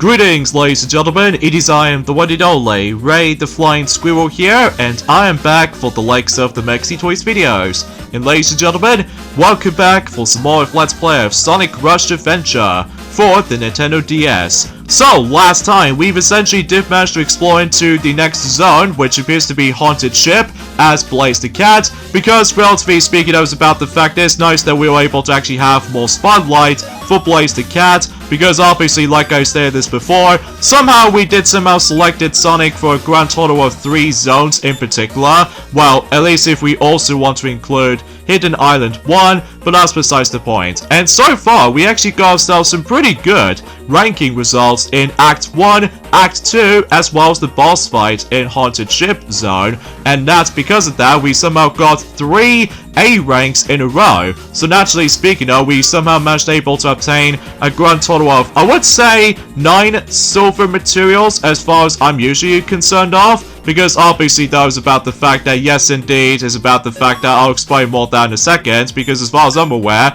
Greetings, ladies and gentlemen, it is I am the one and only Ray the Flying Squirrel here, and I am back for the likes of the Maxi Toys videos. And ladies and gentlemen, welcome back for some more of Let's Play of Sonic Rush Adventure for the Nintendo DS. So, last time, we've essentially did manage to explore into the next zone, which appears to be Haunted Ship, as Blaze the Cat, because relatively speaking, it was about the fact that it's nice that we were able to actually have more spotlight for Blaze the Cat, because obviously, like I stated this before, somehow we did somehow selected Sonic for a grand total of 3 zones in particular. Well, at least if we also want to include Hidden Island 1, but that's besides the point. And so far, we actually got ourselves some pretty good ranking results in Act 1, Act 2, as well as the boss fight in Haunted Ship Zone, and that's because of that we somehow got 3 A ranks in a row. So naturally speaking, we somehow managed able to obtain a grand total of, I would say, 9 silver materials as far as I'm usually concerned of. Because obviously that was about the fact that, yes indeed, is about the fact that I'll explain more that in a second, because as far as I'm aware,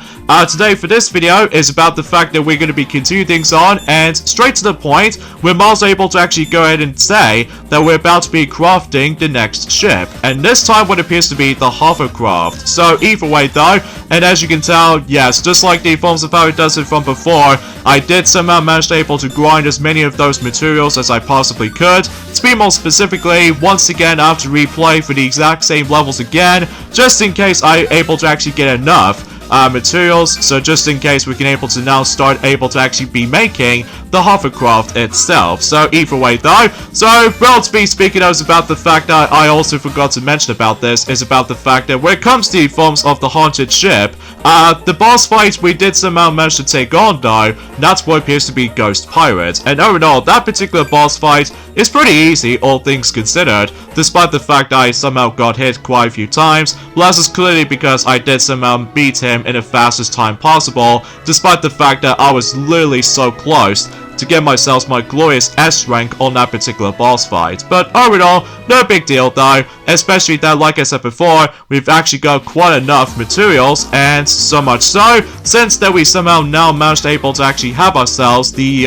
today for this video is about the fact that we're going to be continuing things on, and straight to the point, we're also able to actually go ahead and say that we're about to be crafting the next ship, and this time what appears to be the hovercraft. So either way though, and as you can tell, yes, just like the forms of how it does it from before, I did somehow manage to able to grind as many of those materials as I possibly could. To be more specifically, once again I have to replay for the exact same levels again, just in case I'm able to actually get enough materials, so just in case we can able to now start able to actually be making the hovercraft itself. So either way though, so relatively speaking, it was about the fact that I also forgot to mention about this, is about the fact that when it comes to the forms of the haunted ship, the boss fight we did somehow manage to take on though, that's what appears to be Ghost Pirate, and overall that particular boss fight is pretty easy, all things considered, despite the fact that I somehow got hit quite a few times. Well, this is clearly because I did somehow beat him in the fastest time possible, despite the fact that I was literally so close to get myself my glorious S rank on that particular boss fight. But overall, no big deal though, especially that, like I said before, we've actually got quite enough materials, and so much so, since that we somehow now managed able to actually have ourselves the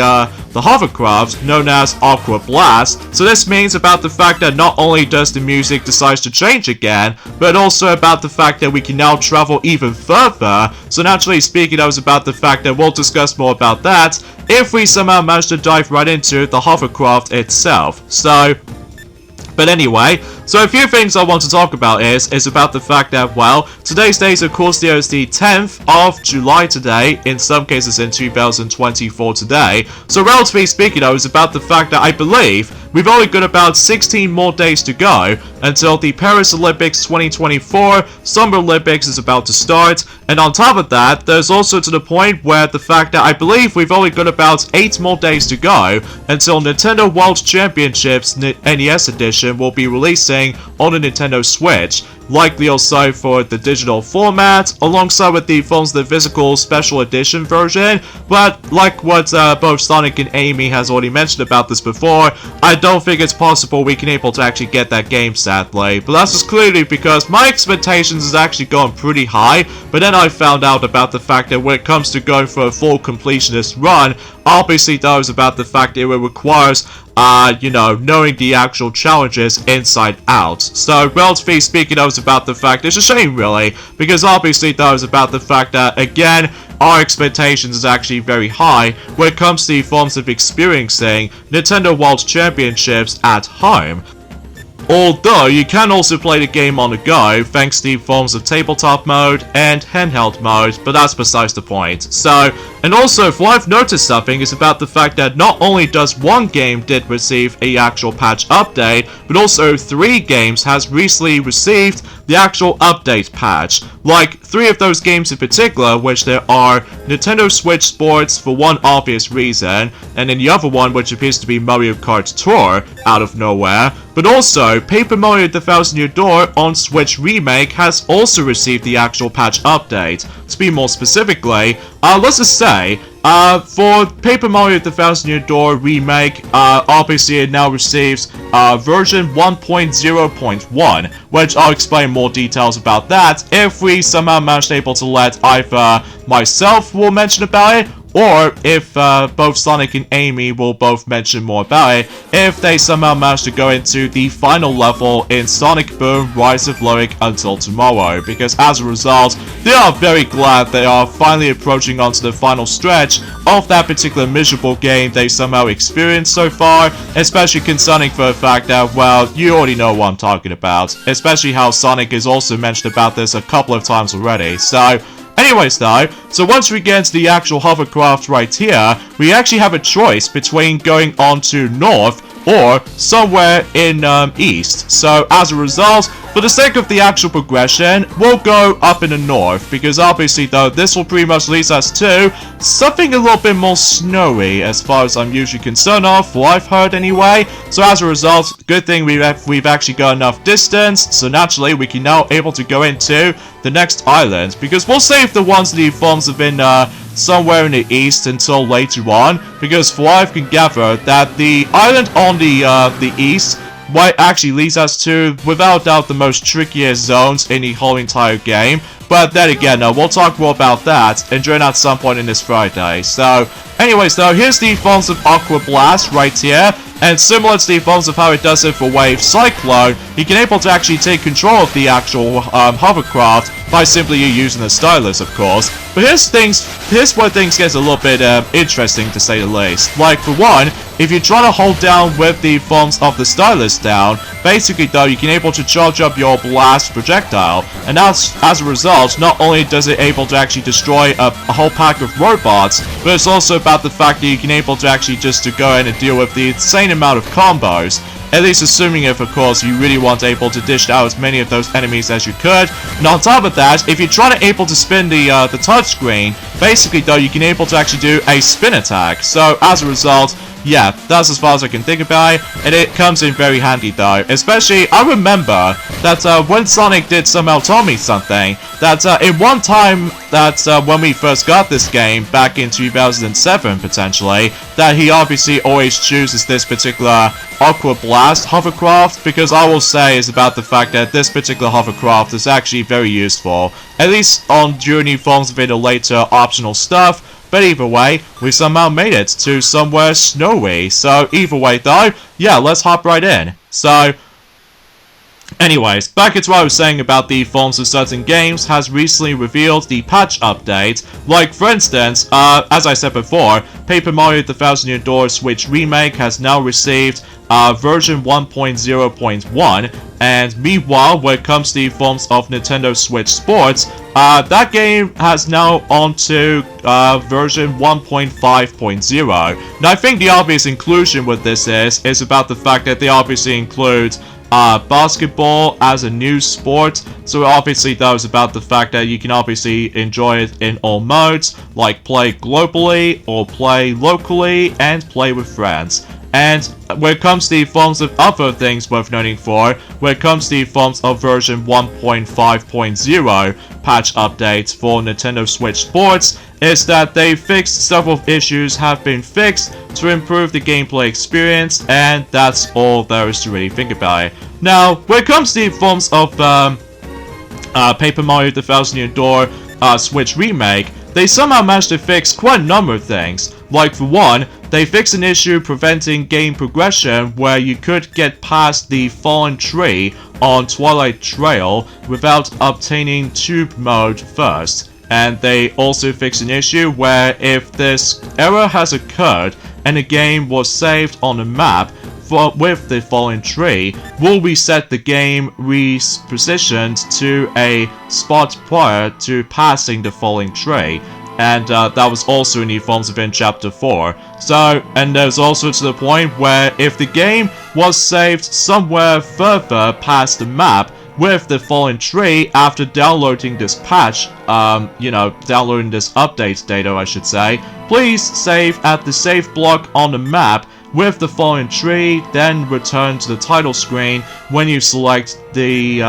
hovercraft known as Aqua Blast. So this means about the fact that not only does the music decide to change again, but also about the fact that we can now travel even further. So naturally speaking, that was about the fact that we'll discuss more about that if we somehow manage to dive right into the hovercraft itself. But anyway, so a few things I want to talk about is about the fact that, well, today's date, of course, there is the 10th of July today, in some cases in 2024 today. So relatively speaking, though, it's about the fact that I believe we've only got about 16 more days to go until the Paris Olympics 2024 Summer Olympics is about to start. And on top of that, there's also to the point where the fact that I believe we've only got about 8 more days to go until Nintendo World Championships NES Edition will be releasing on the Nintendo Switch, likely also for the digital format, alongside with the forms of the physical special edition version. But like what both Sonic and Amy has already mentioned about this before, I don't think it's possible we can able to actually get that game, sadly. But that's just clearly because my expectations is actually going pretty high, but then I found out about the fact that when it comes to going for a full completionist run, obviously that was about the fact that it requires knowing the actual challenges inside out. So, relatively speaking, that was about the fact, it's a shame really, because obviously that was about the fact that, again, our expectations is actually very high when it comes to the forms of experiencing Nintendo World Championships at home. Although, you can also play the game on the go, thanks to the forms of tabletop mode and handheld mode, but that's besides the point. So, and also, if I've noticed something, is about the fact that not only does one game did receive a actual patch update, but also 3 games has recently received the actual update patch. Like, 3 of those games in particular, which there are Nintendo Switch Sports for one obvious reason, and then the other one which appears to be Mario Kart Tour, out of nowhere. But also, Paper Mario The Thousand Year Door on Switch Remake has also received the actual patch update. To be more specifically, let's just say, for Paper Mario The Thousand Year Door Remake, obviously it now receives version 1.0.1, which I'll explain more details about that if we somehow manage able to let either myself will mention about it, or if both Sonic and Amy will both mention more about it, if they somehow manage to go into the final level in Sonic Boom Rise of Loic until tomorrow, because as a result, they are very glad they are finally approaching onto the final stretch of that particular miserable game they somehow experienced so far, especially concerning for the fact that, well, you already know what I'm talking about, especially how Sonic has also mentioned about this a couple of times already. So anyways though, so once we get to the actual hovercraft right here, we actually have a choice between going on to north or somewhere in east. So as a result, for the sake of the actual progression, we'll go up in the north, because obviously though, this will pretty much lead us to something a little bit more snowy as far as I'm usually concerned of, what I've heard anyway. So as a result, good thing we've actually got enough distance, so naturally we can now able to go into the next island, because we'll save the ones that forms within somewhere in the east until later on, because for what I can gather that the island on the east might actually leads us to, without doubt, the most trickiest zones in the whole entire game. But then again, we'll talk more about that and during at some point in this Friday. So, anyways though, here's the forms of Aqua Blast right here. And similar to the forms of how it does it for Wave Cyclone, you can able to actually take control of the actual hovercraft by simply using the stylus, of course. But here's where things get a little bit interesting, to say the least. Like, for one, if you try to hold down with the forms of the stylus down, basically though, you can able to charge up your blast projectile, and as a result, not only does it able to actually destroy a whole pack of robots, but it's also about the fact that you can able to actually just to go in and deal with the insane amount of combos. At least assuming if, of course, you really want able to dish out as many of those enemies as you could. And on top of that, if you try to able to spin the touchscreen, basically though, you can able to actually do a spin attack. So as a result, yeah, that's as far as I can think about it, and it comes in very handy though. Especially, I remember that when Sonic did somehow tell me something, that in one time that when we first got this game, back in 2007 potentially, that he obviously always chooses this particular Aqua Blast hovercraft, because I will say is about the fact that this particular hovercraft is actually very useful, at least on during forms of the later optional stuff. But either way, we somehow made it to somewhere snowy. So either way though, yeah, let's hop right in. So, anyways, back to what I was saying about the forms of certain games has recently revealed the patch update. Like, for instance, as I said before, Paper Mario The Thousand Year Door Switch Remake has now received version 1.0.1, and meanwhile, when it comes to the forms of Nintendo Switch Sports, that game has now on to version 1.5.0. Now, I think the obvious inclusion with this is about the fact that they obviously include basketball as a new sport. So obviously that was about the fact that you can obviously enjoy it in all modes, like play globally or play locally and play with friends. And when it comes to the forms of other things worth noting for, when it comes to the forms of version 1.5.0 patch updates for Nintendo Switch Sports, is that they fixed several issues have been fixed to improve the gameplay experience, and that's all there is to really think about it. Now, when it comes to the forms of Paper Mario The Thousand Year Door Switch Remake, they somehow managed to fix quite a number of things. Like, for one, they fixed an issue preventing game progression where you could get past the fallen tree on Twilight Trail without obtaining tube mode first. And they also fixed an issue where if this error has occurred and a game was saved on the map with the fallen tree, will reset the game repositioned to a spot prior to passing the falling tree. And that was also in the forms of in Chapter 4. So, and there's also to the point where if the game was saved somewhere further past the map with the fallen tree after downloading this patch, downloading this update data, I should say, please save at the save block on the map with the fallen tree, then return to the title screen when you select the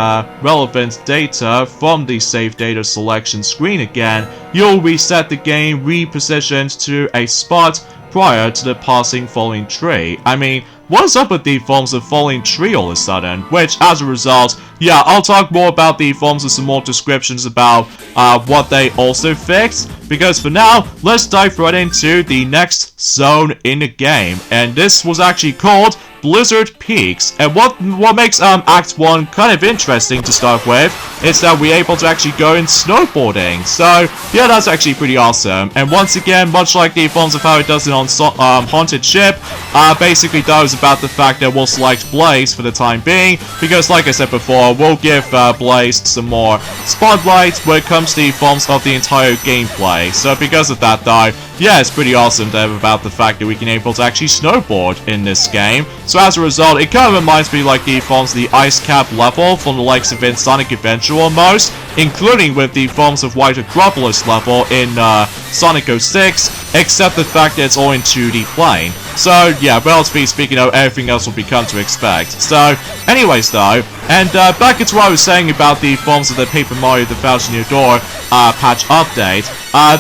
relevant data from the save data selection screen again. You'll reset the game repositioned to a spot prior to the passing falling tree. I mean, what's up with the forms of falling tree all of a sudden? Which, as a result, yeah, I'll talk more about the forms of some more descriptions about what they also fixed. Because for now, let's dive right into the next zone in the game. And this was actually called Blizzard Peaks. And what makes Act 1 kind of interesting to start with is that we're able to actually go in snowboarding. So, yeah, that's actually pretty awesome. And once again, much like the forms of how it does it on Haunted Ship, basically does about the fact that we'll select Blaze for the time being. Because, like I said before, we'll give Blaze some more spotlight when it comes to the forms of the entire gameplay. So because of that though, yeah, it's pretty awesome to have about the fact that we can able to actually snowboard in this game. So as a result, it kind of reminds me like the forms of the Ice Cap level from the likes of in Sonic Adventure almost, including with the forms of White Acropolis level in Sonic 06, except the fact that it's all in 2D plane. So yeah, relatively speaking, everything else will become to expect. So anyways though, and back into what I was saying about the forms of the Paper Mario The Thousand Year Door patch update,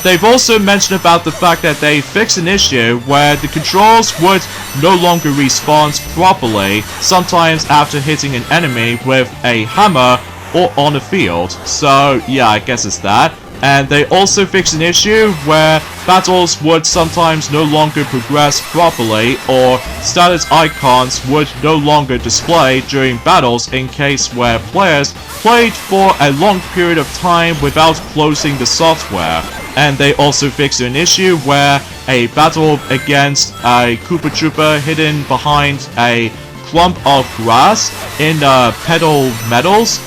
they've also mentioned about the fact that they fixed an issue where the controls would no longer respawn properly, sometimes after hitting an enemy with a hammer or on the field. So yeah, I guess it's that. And they also fixed an issue where battles would sometimes no longer progress properly, or status icons would no longer display during battles in case where players played for a long period of time without closing the software. And they also fixed an issue where a battle against a Koopa Troopa hidden behind a clump of grass in Pedal Metals,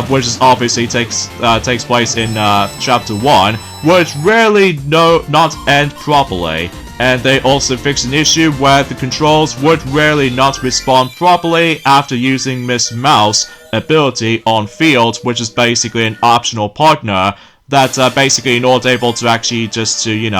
which is obviously takes place in Chapter 1, would rarely not end properly. And they also fixed an issue where the controls would rarely not respond properly after using Miss Mouse ability on field, which is basically an optional partner that basically you're not able to actually just to,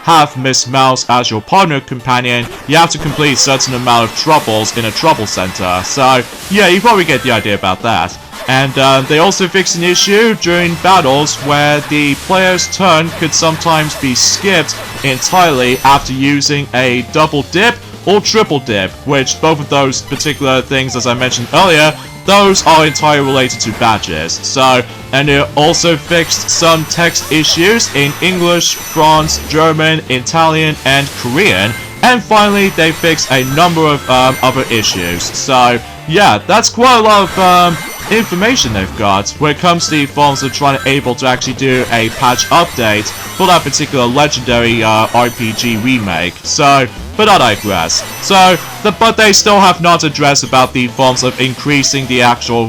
have Miss Mouse as your partner companion. You have to complete a certain amount of troubles in a trouble center. So yeah, you probably get the idea about that. And they also fixed an issue during battles where the player's turn could sometimes be skipped entirely after using a double dip or triple dip, which both of those particular things, as I mentioned earlier, those are entirely related to badges. So, and it also fixed some text issues in English, France, German, Italian, and Korean. And finally, they fixed a number of other issues. So, yeah, that's quite a lot of information they've got when it comes to the forms of trying to able to actually do a patch update for that particular legendary RPG remake. So, but I digress. So, but they still have not addressed about the forms of increasing the actual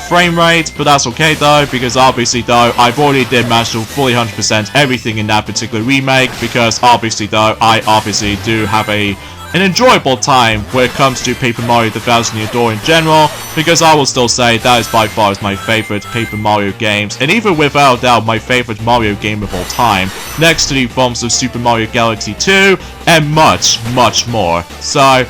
frame rate, but that's okay though, because obviously though, I've already did manage to fully 100% everything in that particular remake, because obviously though, I obviously do have an enjoyable time when it comes to Paper Mario The Thousand Year Door in general, because I will still say that is by far my favorite Paper Mario games, and even without a doubt my favorite Mario game of all time, next to the forms of Super Mario Galaxy 2, and much, much more. So,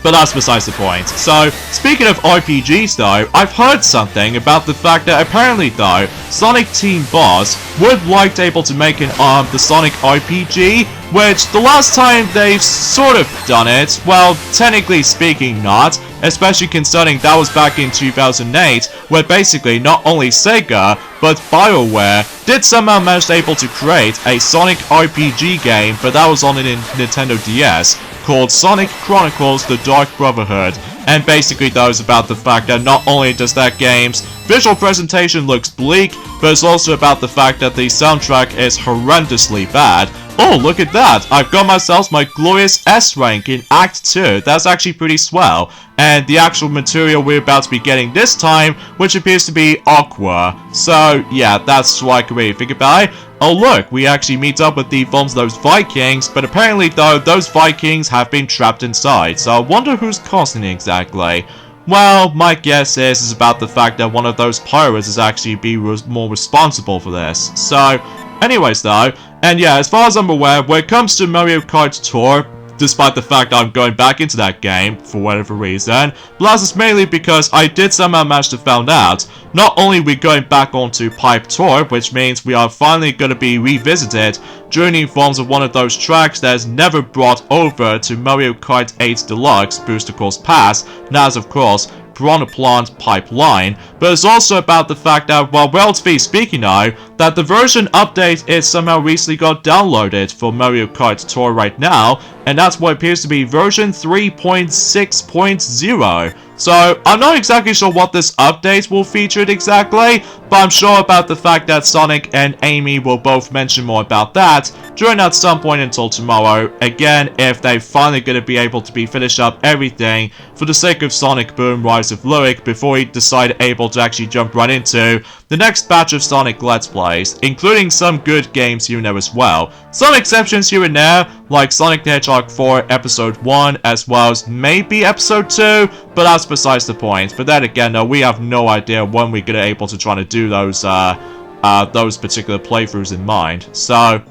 but that's besides the point. So, speaking of RPGs though, I've heard something about the fact that apparently though, Sonic Team Boss would like to able to make an the Sonic RPG, which the last time they've sort of done it, well, technically speaking not, especially considering that was back in 2008, where basically not only Sega, but BioWare did somehow manage to able to create a Sonic RPG game, but that was on a Nintendo DS, called Sonic Chronicles The Dark Brotherhood. And basically that was about the fact that not only does that game's visual presentation looks bleak, but it's also about the fact that the soundtrack is horrendously bad. Oh, look at that! I've got myself my glorious S rank in Act 2. That's actually pretty swell. And the actual material we're about to be getting this time, which appears to be Aqua. So, yeah, that's what I can really think about it. Oh look, we actually meet up with the forms of those Vikings, but apparently though, those Vikings have been trapped inside. So I wonder who's causing it exactly. Well, my guess is about the fact that one of those pirates is actually more responsible for this. So, anyways though, and yeah, as far as I'm aware, when it comes to Mario Kart Tour, despite the fact I'm going back into that game for whatever reason. But that's just mainly because I did somehow manage to find out not only we're going back onto Pipe Tour, which means we are finally going to be revisited during the forms of one of those tracks that is never brought over to Mario Kart 8 Deluxe Booster Course Pass, and that's of course Piranha Plant Pipeline, but it's also about the fact that, well, relatively speaking now, that the version update is somehow recently got downloaded for Mario Kart Tour right now, and that's what appears to be version 3.6.0. So, I'm not exactly sure what this update will feature exactly, but I'm sure about the fact that Sonic and Amy will both mention more about that during at some point until tomorrow. Again, if they're finally going to be able to finish up everything for the sake of Sonic Boom Rise of Lyric before he decided able to actually jump right into the next batch of Sonic Let's Plays, including some good games here and there as well. Some exceptions here and there, like Sonic the Hedgehog 4 Episode 1, as well as maybe Episode 2, but that's besides the point. But then again, though, we have no idea when we're gonna able to try to do those particular playthroughs in mind. So,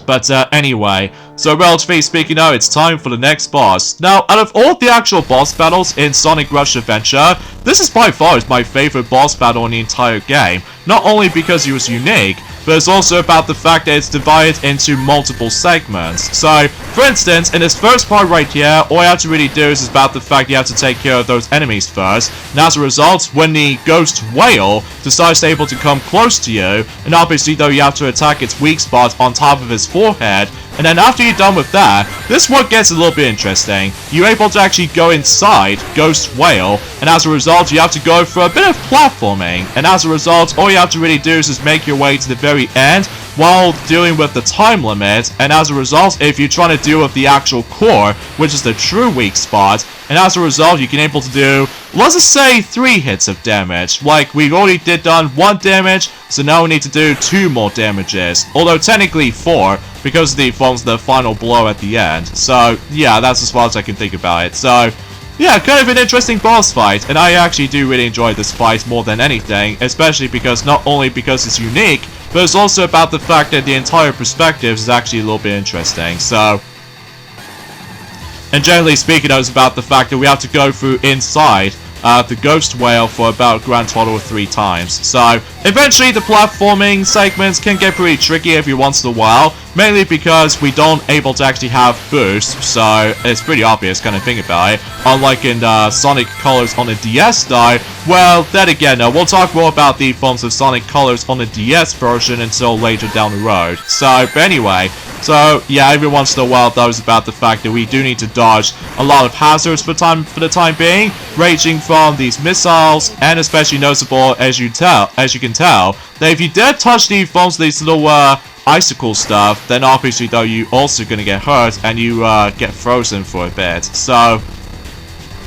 but anyway, so relatively speaking now, it's time for the next boss. Now, out of all the actual boss battles in Sonic Rush Adventure, this is by far my favorite boss battle in the entire game. Not only because it was unique, but it's also about the fact that it's divided into multiple segments. So, for instance, in this first part right here, all you have to really do is about the fact you have to take care of those enemies first, and as a result, when the ghost whale decides to able to come close to you, and obviously though you have to attack its weak spot on top of its forehead, and then after you're done with that, this one gets a little bit interesting. You're able to actually go inside Ghost Whale, and as a result, you have to go for a bit of platforming. And as a result, all you have to really do is just make your way to the very end while dealing with the time limit. And as a result, if you're trying to deal with the actual core, which is the true weak spot, and as a result, you can able to do, let's just say, 3 hits of damage. Like, we've already done 1 damage, so now we need to do 2 more damages. Although, technically 4, because the forms the final blow at the end. So, yeah, that's as far as I can think about it. So, yeah, kind of an interesting boss fight, and I actually do really enjoy this fight more than anything, especially because not only because it's unique, but it's also about the fact that the entire perspective is actually a little bit interesting. So, and generally speaking, it was about the fact that we have to go through inside the Ghost Whale for about a grand total of 3 times. So, eventually the platforming segments can get pretty tricky every once in a while, mainly because we don't able to actually have boost, so it's pretty obvious kind of thing about it. Unlike in Sonic Colors on the DS though, well, then again, we'll talk more about the forms of Sonic Colors on the DS version until later down the road. So, but anyway, so yeah, every once in a while though is about the fact that we do need to dodge a lot of hazards for the time being, ranging from these missiles, and especially noticeable as you can tell, that if you dare touch the forms of these little icicle stuff, then obviously though you also gonna get hurt and you get frozen for a bit. So,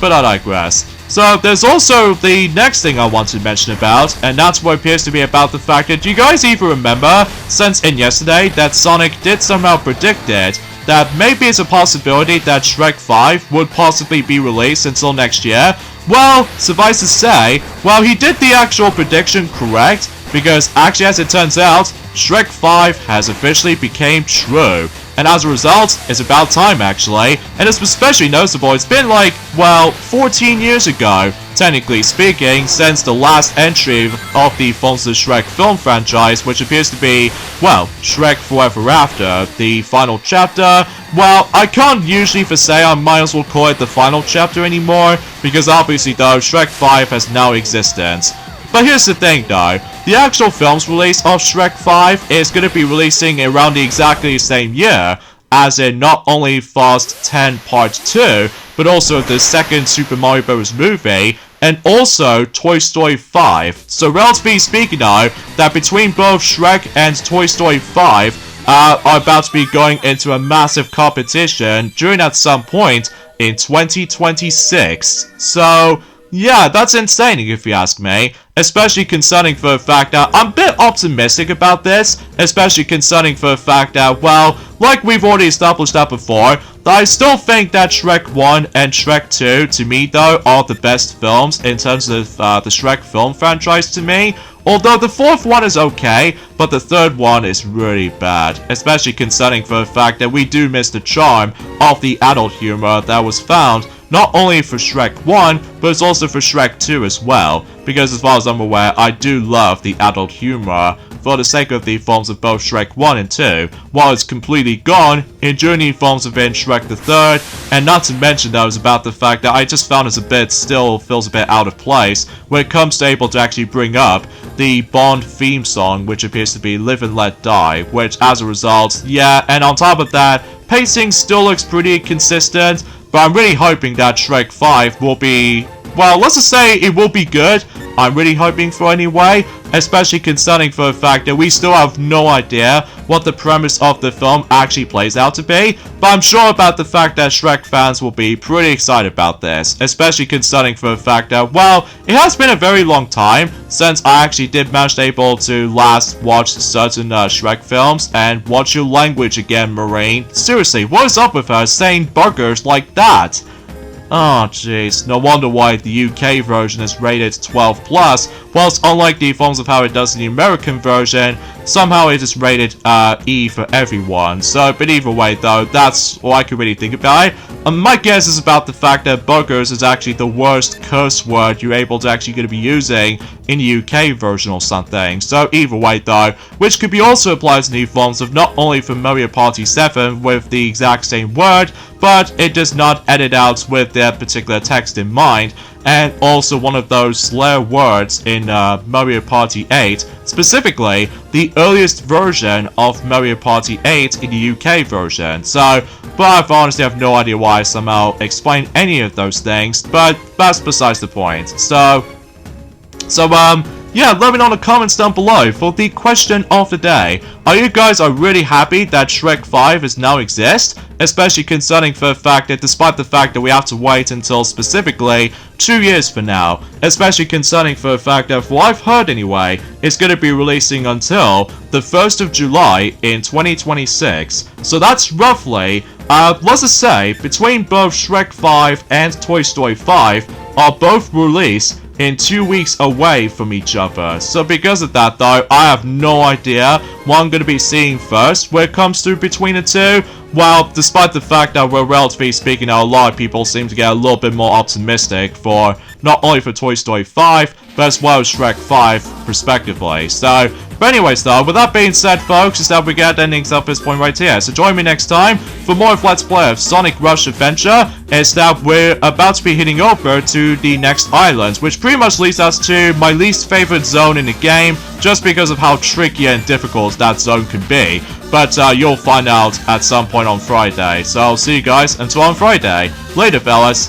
but I digress. So there's also the next thing I want to mention about, and that's what appears to be about the fact that, do you guys even remember, since in yesterday, that Sonic did somehow predicted that maybe it's a possibility that Shrek 5 would possibly be released until next year? Well, suffice to say, well, he did the actual prediction correct, because actually as it turns out, Shrek 5 has officially became true. And as a result, it's about time actually, and it's especially noticeable, it's been like, well, 14 years ago, technically speaking, since the last entry of the Fonz the Shrek film franchise, which appears to be, well, Shrek Forever After, the final chapter. Well, I can't usually for say I might as well call it the final chapter anymore, because obviously though, Shrek 5 has now existence. But here's the thing though, the actual film's release of Shrek 5 is going to be releasing around the exactly same year, as in not only Fast 10 Part 2, but also the second Super Mario Bros. Movie, and also Toy Story 5. So relatively speaking now, that between both Shrek and Toy Story 5 are about to be going into a massive competition during at some point in 2026. So, yeah, that's insane if you ask me, especially concerning for the fact that I'm a bit optimistic about this, especially concerning for the fact that, well, like we've already established that before, that I still think that Shrek 1 and Shrek 2, to me though, are the best films in terms of the Shrek film franchise to me. Although the fourth one is okay, but the third one is really bad, especially concerning for the fact that we do miss the charm of the adult humor that was found not only for Shrek 1, but it's also for Shrek 2 as well, because as far as I'm aware, I do love the adult humor for the sake of the films of both Shrek 1 and 2, while it's completely gone in during the films of Shrek the 3rd, and not to mention that was about the fact that I just found it a bit, still feels a bit out of place when it comes to able to actually bring up the Bond theme song, which appears to be Live and Let Die, which as a result, yeah, and on top of that, pacing still looks pretty consistent, but I'm really hoping that Shrek 5 will be, well, let's just say it will be good. I'm really hoping for anyway, especially concerning for the fact that we still have no idea what the premise of the film actually plays out to be, but I'm sure about the fact that Shrek fans will be pretty excited about this, especially concerning for the fact that, well, it has been a very long time since I actually did manage able to last watch certain Shrek films, and watch your language again, Marine. Seriously, what is up with her saying buggers like that? Oh jeez, no wonder why the UK version is rated 12+, whilst unlike the forms of how it does in the American version, somehow it is rated E for everyone. So, but either way though, that's all I can really think about it. My guess is about the fact that buggers is actually the worst curse word you're able to actually going to be using in the UK version or something. So either way though, which could be also applied to the forms of not only for Mario Party 7 with the exact same word, but it does not edit out with that particular text in mind, and also one of those slur words in Mario Party 8, specifically the earliest version of Mario Party 8 in the UK version. So, but I honestly have no idea why I somehow explained any of those things, but that's besides the point. So yeah, let me know in the comments down below for the question of the day. Are you guys really happy that Shrek 5 is now exist? Especially concerning for the fact that despite the fact that we have to wait until specifically 2 years from now, especially concerning for the fact that, what I've heard anyway, it's going to be releasing until the 1st of July in 2026. So that's roughly, let's just say, between both Shrek 5 and Toy Story 5 are both released in 2 weeks away from each other. So because of that though, I have no idea what I'm going to be seeing first when it comes to between the two. Well, despite the fact that we're relatively speaking, a lot of people seem to get a little bit more optimistic for not only for Toy Story 5, but as well as Shrek 5 respectively. So, but anyways though, with that being said folks, is that we get endings up this point right here. So join me next time for more of Let's Play of Sonic Rush Adventure, is that we're about to be heading over to the next island, which pretty much leads us to my least favorite zone in the game, just because of how tricky and difficult that zone can be. But you'll find out at some point on Friday. So I'll see you guys until on Friday. Later fellas.